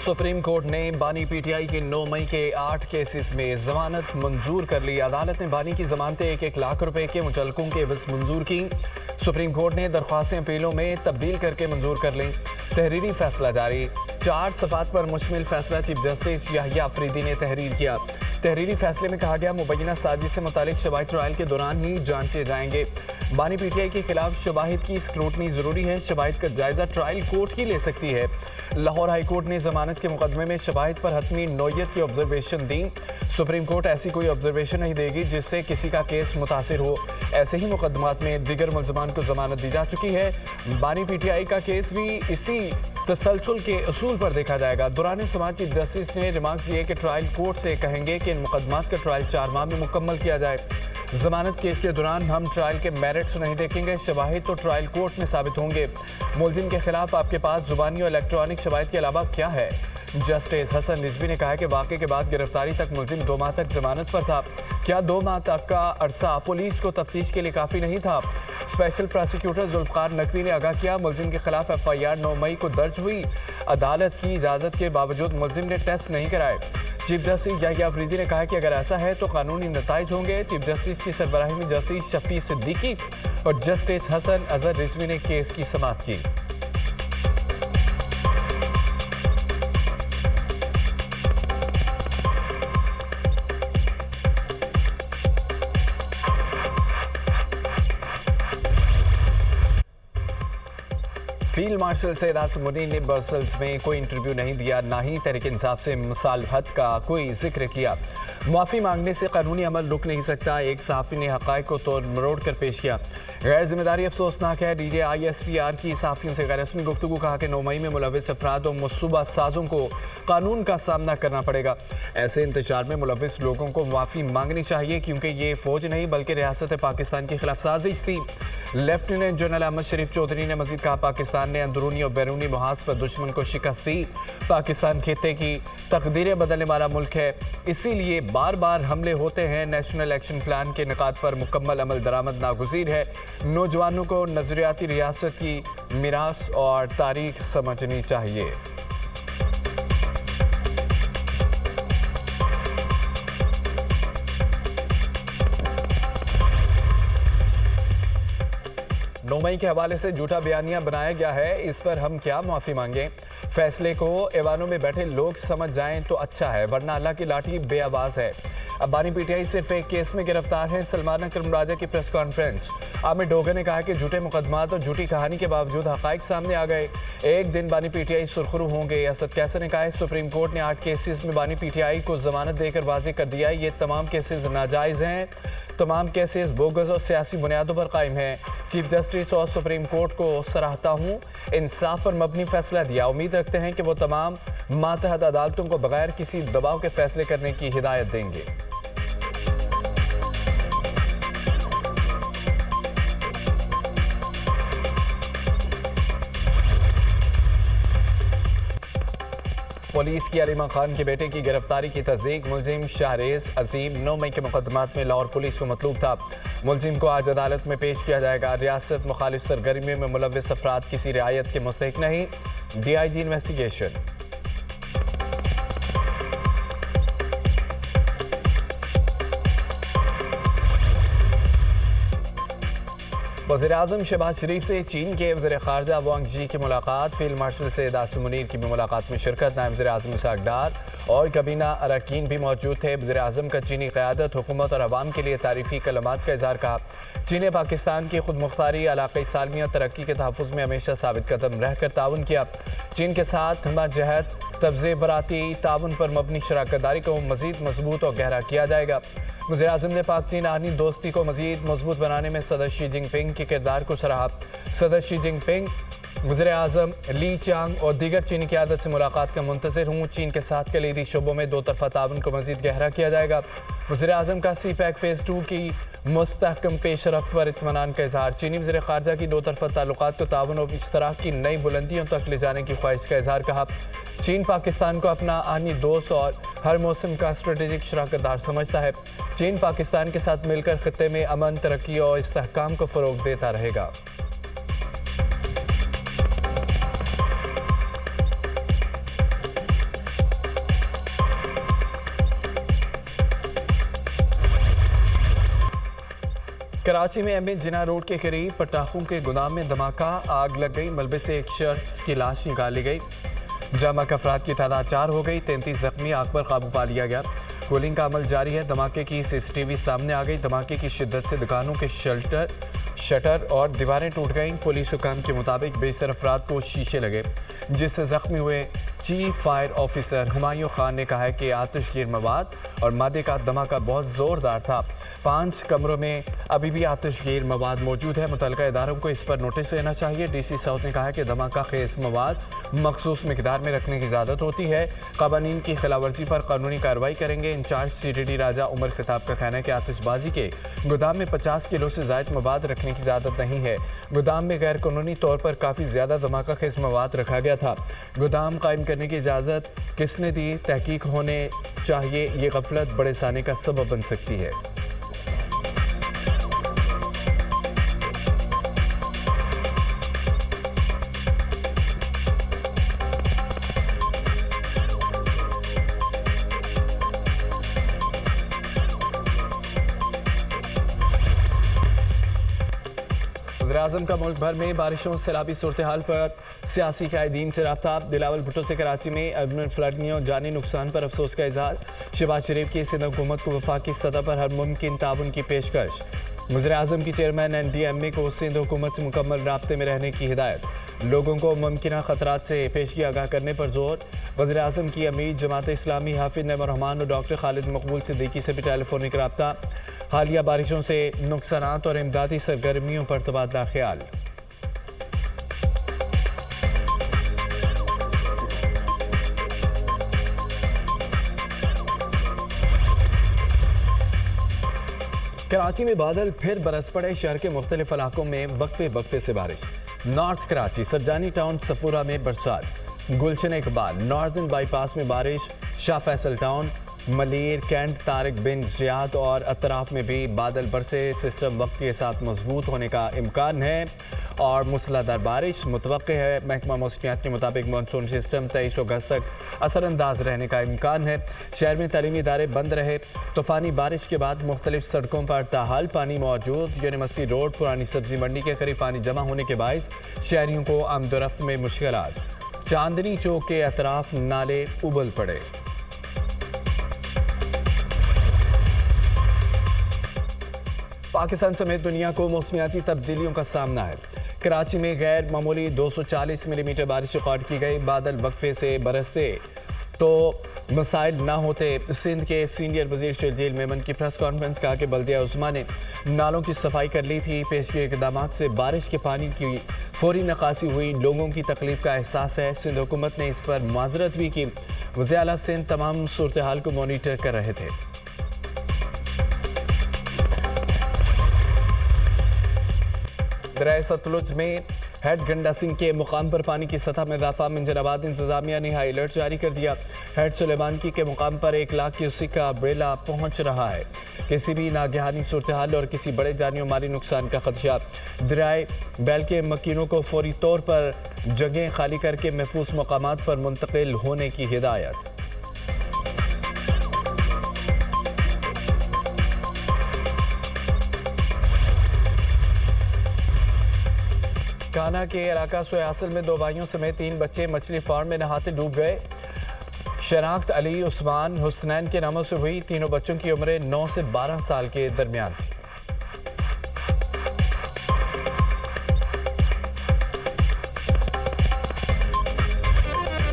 Supreme court ने बानी PTI के 9 मई के 8 केसेस में जमानत मंजूर कर ली। अदालत ने बानी की जमानतें 1-1 लाख रुपए के मुचलकों के एवज मंजूर की। सुप्रीम कोर्ट ने दरख्वास्तें अपीलों में तब्दील करके मंजूर कर ली। तहरीरी फैसला जारी। 4 सफ़ात पर मुश्तमिल फैसला चीफ जस्टिस याहिया अफरीदी ने तहरीर किया। तहरीरी फैसले में कहा गया, मुबैना साजिश से मुतालिक शवाहिद ट्रायल के दौरान ही जांचे जाएंगे। बानी पीटीआई के खिलाफ शवाहिद की स्क्रूटनी जरूरी है। शवाहिद का जायजा ट्रायल कोर्ट ही ले सकती है। लाहौर हाई कोर्ट ने जमानत के मुकदमे में शवाहिद पर हतमी नौयत की ऑब्जर्वेशन दी। सुप्रीम कोर्ट ऐसी कोई ऑब्जर्वेशन नहीं देगी जिससे किसी का केस मुतासिर हो। ऐसे ही मुकदमात में दिगर मुल्ज़मान को जमानत दी जा चुकी है। बानी पीटीआई का केस भी इसी तसलसल के असूल पर देखा जाएगा। दौरान समाज चीफ जस्टिस ने रिमार्क्स दिए कि ट्रायल कोर्ट से कहेंगे कि इन मुकदमात का ट्रायल 4 माह में मुकम्मल किया जाए। जमानत केस के दौरान हम ट्रायल के मेरिट्स नहीं देखेंगे। शवाहिद तो ट्रायल कोर्ट में साबित होंगे। मुलजिम के खिलाफ आपके पास जुबानी और इलेक्ट्रॉनिक शवाहिद के अलावा क्या है? जस्टिस हसन रिजवी ने कहा कि वाक़े के बाद गिरफ्तारी तक मुलजिम 2 माह तक जमानत पर था। क्या 2 माह तक का अरसा पुलिस को तफ्तीश के लिए काफ़ी नहीं था? स्पेशल प्रोसिक्यूटर जुल्फ़कार नकवी ने आगाह किया, मुलजिम के खिलाफ FIR 9 मई को दर्ज हुई। अदालत की इजाज़त के बावजूद मुलजिम ने टेस्ट नहीं कराए। चीफ जस्टिस याहिया अफरीदी ने कहा कि अगर ऐसा है तो कानूनी नताइज होंगे। चीफ जस्टिस की सरबराही में जस्टिस शफी सिद्दीकी और जस्टिस हसन अजहर रिजवी ने केस की समाअत की। फील्ड मार्शल सैयद आसिम मुनीर ने ब्रसेल्स में कोई इंटरव्यू नहीं दिया, ना ही तहरीक इंसाफ से मुसालहत का कोई जिक्र किया। माफ़ी मांगने से कानूनी अमल रुक नहीं सकता। एक सहाफ़ी ने हक़ाइक़ को तोड़ मरोड़ कर पेश किया। गैर जिम्मेदारी अफसोसनाक है। DJ ISPR की सहाफ़ियों से गैर रस्मी गुफ्तगू। कहा कि 9 मई में मुलव्विस अफराद और मनसूबा साजों को कानून का सामना करना पड़ेगा। ऐसे इंतशार में मुलव्विस लोगों को माफ़ी मांगनी चाहिए, क्योंकि ये फ़ौज नहीं बल्कि रियासत पाकिस्तान के खिलाफ साजिश थी। लेफ्टिनेंट जनरल अहमद शरीफ चौधरी ने मज़ीद कहा, पाकिस्तान ने अंदरूनी और बैरूनी महाज पर दुश्मन को शिकस्त दी। पाकिस्तान खित्ते की तकदीरें बदलने वाला मुल्क है, इसीलिए बार बार हमले होते हैं। नेशनल एक्शन प्लान के निकात पर मुकम्मल अमल दरामद नागुज़ीर है। नौजवानों को नज़रियाती रियासत की मीरास और तारीख समझनी चाहिए। मई के हवाले से झूठा बयानिया बनाया गया है, इस पर हम क्या माफ़ी मांगें? फैसले को ऐवानों में बैठे लोग समझ जाएं तो अच्छा है, वरना अल्लाह की लाठी बेआवाज़ है। अब बानी पीटीआई सिर्फ एक केस में गिरफ्तार है। सलमान अकरम राजा की प्रेस कॉन्फ्रेंस। आमिर डोगर ने कहा कि झूठे मुकदमात और झूठी कहानी के बावजूद हक़ाइक़ सामने आ गए। एक दिन बानी पीटीआई सुरखरू होंगे। असद कैसर ने कहा है, सुप्रीम कोर्ट ने 8 केसेस में बानी पीटीआई को जमानत देकर वाज़ेह कर दिया, ये तमाम केसेस नाजायज़ हैं। तमाम केसेस बोगस और सियासी बुनियादों पर कायम हैं। चीफ जस्टिस और सुप्रीम कोर्ट को सराहता हूँ, इंसाफ पर मबनी फैसला दिया। उम्मीद रखते हैं कि वो तमाम मातहत अदालतों को बगैर किसी दबाव के फैसले करने की हिदायत देंगे। पुलिस की अलीमा खान के बेटे की गिरफ्तारी की तस्दीक। मुलजिम शाहरेज अजीम 9 मई के मुकदमात में लाहौर पुलिस को मतलूब था। मुलजिम को आज अदालत में पेश किया जाएगा। रियासत मुखालिफ सरगर्मी में मुलव्विस अफराद किसी रियायत के मुस्तहिक नहीं। DIG investigation. वज़ीर-ए-आज़म शहबाज शरीफ से चीन के वज़ीर ख़ारजा वांग जी की मुलाकात। फील्ड मार्शल सैयद आसिम मुनीर की भी मुलाकात में शिरकत। नायब वज़ीर-ए-आज़म इसहाक़ डार और काबीना अरकान भी मौजूद थे। वज़ीर-ए-आज़म का चीनी क़यादत, हुकूमत और अवाम के लिए तारीफ़ी कलमात का इज़हार कहा। चीन ने पाकिस्तान की खुद मुख्तारी, इलाक़ाई सालमियत, तरक्की के तहफ़्फ़ुज़ में हमेशा साबित कदम रहकर ताउन किया। चीन के साथ हमजहत तब्ज़े बराती ताउन पर मबनी शराकतदारी को मज़ीद मजबूत और गहरा किया जाएगा। वज़ीर-ए-आज़म ने पाक चीन आहनी दोस्ती को मज़ीद मजबूत बनाने में सदर शी जिनपिंग के किरदार को सराहा। सदर शी जिनपिंग, वज़ीर-ए-आज़म ली चांग और दीगर चीनी क़यादत से मुलाकात का मुंतज़िर हूँ। चीन के साथ कलीदी शोबों में 2 तरफ़ा ताउन को मज़ीद गहरा किया जाएगा। वज़ीर-ए-आज़म का CPEC फ़ेज़ 2 की मुस्तहकम पेशरफ्त पर इत्मीनान का इज़हार। चीनी वज़ीर ख़ारजा की 2 तरफ़ा ताल्लुकात को ताउन और इश्तराक की नई बुलंदियों तक ले जाने की ख्वाहिश का इज़हार कहा। चीन पाकिस्तान को अपना आहनी दोस्त और हर मौसम का स्ट्रेटेजिक शराकतदार समझता है। चीन पाकिस्तान के साथ मिलकर खित्ते में अमन, तरक्की और इस्तेहकाम को फ़रोग़ देता रहेगा। कराची में एम ए जिना रोड के करीब पटाखों के गोदाम में धमाका, आग लग गई। मलबे से एक शख्स की लाश निकाल ली गई। जमा अफराद की तादाद 4 हो गई। 33 जख्मी, आग पर काबू पा लिया गया। कूलिंग का अमल जारी है। धमाके की सीसीटीवी सामने आ गई। धमाके की शिद्दत से दुकानों के शटर और दीवारें टूट गईं। पुलिस हुकाम के मुताबिक बेसर अफराद को शीशे लगे, जिससे जख्मी हुए। Chief fire officer Humayun Khan ने कहा है कि आतिशगीर मवाद और मादे का धमाका बहुत ज़ोरदार था। 5 कमरों में अभी भी आतिशगीर मवाद मौजूद है। मुतल्लिका इदारों को इस पर नोटिस देना चाहिए। डीसी साउथ ने कहा है कि धमाका खेज मवाद मखसूस मिकदार में रखने की इजाज़त होती है। क़वानीन की खिलाफवर्जी पर कानूनी कार्रवाई करेंगे। इंचार्ज CTD राजा उमर खिताब का कहना है कि आतिशबाजी के गोदाम में 50 किलो से ज़ायद मवाद रखने की इजाज़त नहीं है। गोदाम में गैर कानूनी तौर पर काफ़ी ज़्यादा धमाका खेज मवाद रखा गया था। गोदाम कायम करने की इजाज़त किसने दी, तहकीक होने चाहिए। ये गफलत बड़े साने का सबब बन सकती है। वज़ीर-ए-आज़म का मुल्क भर में बारिशों सैलाबी सूरत हाल पर सियासी कायदीन से रब्ता। बिलावल भुट्टो से कराची में अर्बन फ्लड और जानी नुकसान पर अफसोस का इजहार। शहबाज शरीफ की सिंध हुकूमत को वफाकी सतह पर हर मुमकिन ताउन की पेशकश। वज़ीर-ए-आज़म की चेयरमैन NDMA को सिंध हुकूमत से मुकम्मल राब्ते में रहने की हिदायत। लोगों को मुमकिन खतरात से पेशगी आगाह करने पर जोर। वज़ीर-ए-आज़म की अमीर जमात इस्लामी हाफिज नईमुर रहमान और डॉक्टर खालिद मकबूल सिद्दीकी से भी टेलीफोनिक रब्ता। हालिया बारिशों से नुकसानात और इमदादी सरगर्मियों पर तबादला ख्याल। कराची में बादल फिर बरस पड़े। शहर के मुख्तलिफ इलाकों में वक्फे से बारिश। नॉर्थ कराची, सरजानी टाउन, सफूरा में बरसात। गुलशन इकबाल, नॉर्दर्न बाईपास में बारिश। शाह फैसल टाउन, मलीर, कैंट, तारिक बिन ज़ियाद और अतराफ में भी बादल बरसे। सिस्टम वक्त के साथ मजबूत होने का इम्कान है और मूसलाधार बारिश मुतवक्के है। महकमा मौसमियात के मुताबिक मानसून सिस्टम 23 अगस्त तक असरअंदाज रहने का इम्कान है। शहर में तालीमी इदारे बंद रहे। तूफ़ानी बारिश के बाद मुख्तलिफ सड़कों पर ताहाल पानी मौजूद। यूनिवर्सिटी रोड, पुरानी सब्जी मंडी के करीब पानी जमा होने के बायस शहरियों को आमदोरफ्त में मुश्किलात। चांदनी चौक के अतराफ नाले उबल पड़े। पाकिस्तान समेत दुनिया को मौसमियाती तब्दीलियों का सामना है। कराची में गैर मामूली 240 मिलीमीटर बारिश रिकॉर्ड की गई। बादल वक्फे से बरसते तो मसाइल ना होते। सिंध के सीनियर वजीर शर्जील मेमन की प्रेस कॉन्फ्रेंस। कहा कि बल्दिया उस्मा ने नालों की सफाई कर ली थी। पेशगी इकदाम से बारिश के पानी की फौरी निकासी हुई। लोगों की तकलीफ का एहसास है। सिंध हुकूमत ने इस पर माजरत भी की। वज़ीर आला सिंध तमाम सूरत हाल को मॉनिटर कर रहे थे। दरिया सतलुज में हेड गंडा सिंह के मुकाम पर पानी की सतह में इजाफा। मंजराबाद इंतजामिया ने हाई अलर्ट जारी कर दिया। हेड सुलेमानकी के मुकाम पर 1 लाख क्यूसेक का बेला पहुंच रहा है। किसी भी नागहानी सूरत हाल और किसी बड़े जानी और माली नुकसान का खदशा। दरियाए बैल के मकीनों को फौरी तौर पर जगह खाली करके महफूज मकामात पर मुंतकिल होने की हिदायत। काना के इलाका सोयासल में 2 भाइयों समेत 3 बच्चे मछली फार्म में नहाते डूब गए। शनाख्त अली, उस्मान, हुसनैन के नामों से हुई। तीनों बच्चों की उम्रें 9 से 12 साल के दरमियान थी।